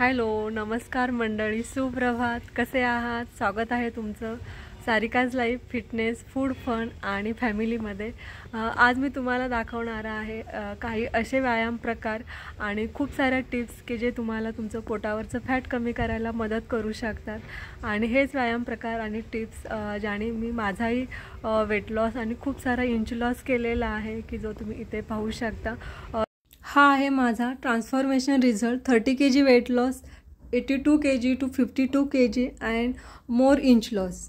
Hello, नमस्कार मंडळी, सुप्रभात. कसे आहात? स्वागत आहे तुमचं Sarika's life fitness food fun आणि फॅमिलीमध्ये. आज मी तुम्हाला दाखवणार आहे काही असे व्यायाम प्रकार आणि खूप साऱ्या टिप्स की जे तुम्हाला तुमचं पोटावरचं फॅट कमी करायला मदत करू शकतात. आणि हेच व्यायाम प्रकार आणि टिप्स ज्याने मी माझाही वेट लॉस आणि खूप सारा इंच लॉस केलेला आहे की जो तुम्ही इथे पाहू शकता. हा आहे माझा transformation result. 30 kg weight loss, 82 kg to 52 kg and more inch loss.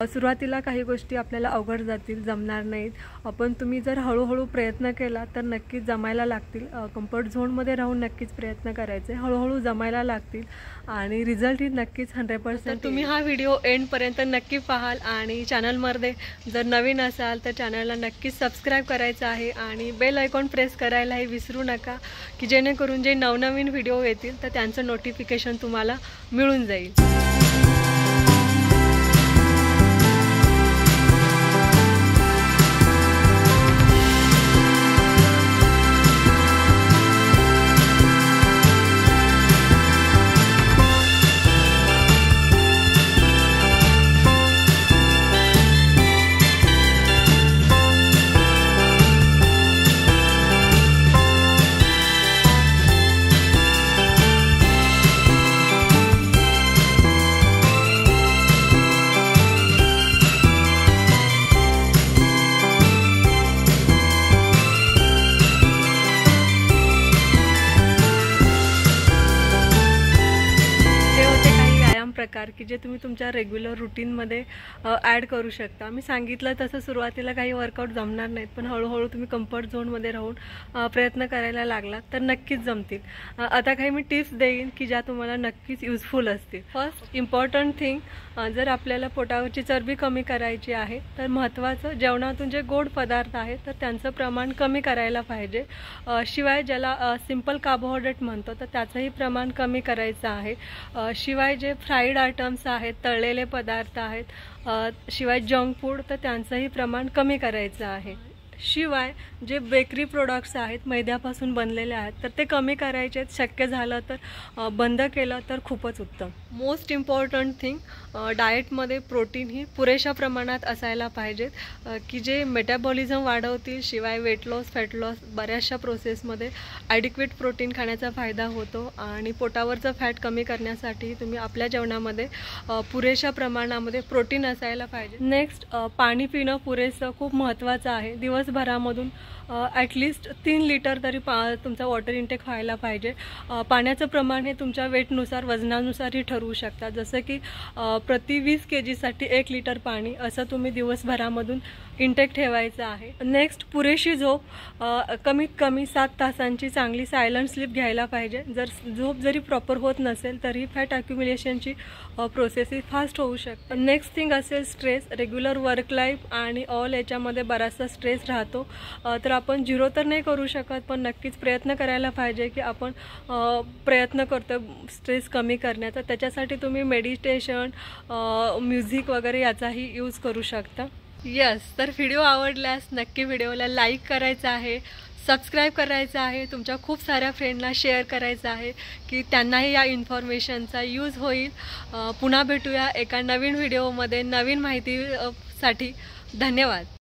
सुरुवातीला काही गोष्टी आपल्याला अवघड जातील, जमणार नाहीत, पण तुम्ही जर हळूहळू प्रयत्न केला तर नक्कीच जमायला लागतील. कम्फर्ट झोनमध्ये राहून नक्कीच प्रयत्न करायचे, हळूहळू जमायला लागतील आणि रिझल्ट ही नक्कीच 100%. तुम्ही हा व्हिडिओ एंडपर्यंत नक्की पाहाल आणि चॅनलमध्ये जर नवीन असाल तर चॅनलला नक्कीच सबस्क्राईब करायचं आहे आणि बेल आयकॉन प्रेस करायलाही विसरू नका की जेणेकरून जे नवनवीन व्हिडिओ येतील तर त्यांचं नोटिफिकेशन तुम्हाला मिळून जाईल. प्रकार की जे तुम्ही तुमच्या रेग्युलर रूटीनमध्ये ॲड करू शकता. मी सांगितलं तसं सुरुवातीला काही वर्कआउट जमणार नाहीत, पण हळूहळू तुम्ही कम्फर्ट झोनमध्ये राहून प्रयत्न करायला लागलात तर नक्कीच जमतील. आता काही मी टिप्स देईन की ज्या तुम्हाला नक्कीच युजफुल असतील. फर्स्ट इम्पॉर्टंट थिंग, जर आपल्याला पोटावरची चरबी कमी करायची आहे तर महत्त्वाचं जेवणातून जे गोड पदार्थ आहेत तर त्यांचं प्रमाण कमी करायला पाहिजे. शिवाय ज्याला सिंपल कार्बोहायड्रेट म्हणतो तर त्याचंही प्रमाण कमी करायचं आहे. शिवाय जे फ्राईड आयटम्स आहेत, तळलेले पदार्थ आहेत, शिवाय जंक फूड तर त्यांचंही प्रमाण कमी करायचं आहे. शिवाय जे बेकरी प्रोडक्ट्स आहेत, मैद्यापासून बनलेले आहेत तर ते कमी करायचे आहेत. शक्य झालं तर बंद केलं तर खूपच उत्तम. मोस्ट इम्पॉर्टंट थिंग, डाएटमध्ये प्रोटीन ही पुरेशा प्रमाणात असायला पाहिजेत की जे मेटाबॉलिझम वाढवतील. शिवाय वेट लॉस, फॅट लॉस बऱ्याचशा प्रोसेसमध्ये ॲडिक्वेट प्रोटीन खाण्याचा फायदा होतो आणि पोटावरचं फॅट कमी करण्यासाठी तुम्ही आपल्या जेवणामध्ये पुरेशा प्रमाणामध्ये प्रोटीन असायला पाहिजे. नेक्स्ट, पाणी पिणं पुरेसं खूप महत्त्वाचं आहे. दिवसभरामधून ॲटलिस्ट 3 लिटर तरी तुमचा वॉटर इंटेक व्हायला पाहिजे. पाण्याचं प्रमाण हे तुमच्या वेटनुसार, वजनानुसारही ठरवू शकता. जसं की प्रति 20 kgसाठी 1 लिटर पाणी असं तुम्ही दिवसभरामधून इंटेक ठेवायचं आहे. नेक्स्ट, पुरेशी झोप, कमीत कमी 7 तासांची चांगली सायलंट स्लीप घ्यायला पाहिजे. जर झोप जरी प्रॉपर होत नसेल तरी फॅट अक्युम्युलेशनची प्रोसेस ही फास्ट होऊ शकते. नेक्स्ट थिंग असेल स्ट्रेस. रेग्युलर वर्क लाईफ आणि ऑल याच्यामध्ये बराचसा स्ट्रेस राहतो. तर आपण 0 तर नाही करू शकत, पण नक्कीच प्रयत्न करायला पाहिजे की आपण प्रयत्न करतो स्ट्रेस कमी करण्याचा. त्याच्यासाठी तुम्ही मेडिटेशन, म्युझिक वगैरे याचाही यूज करू शकता. यस, तर व्हिडिओ आवडल्यास नक्की व्हिडिओला लाईक करायचं आहे, सबस्क्राईब करायचं आहे, तुमच्या खूप साऱ्या फ्रेंडला शेअर करायचं आहे की त्यांनाही या इन्फॉर्मेशनचा यूज होईल. पुन्हा भेटूया एका नवीन व्हिडिओमध्ये नवीन माहितीसाठी. धन्यवाद.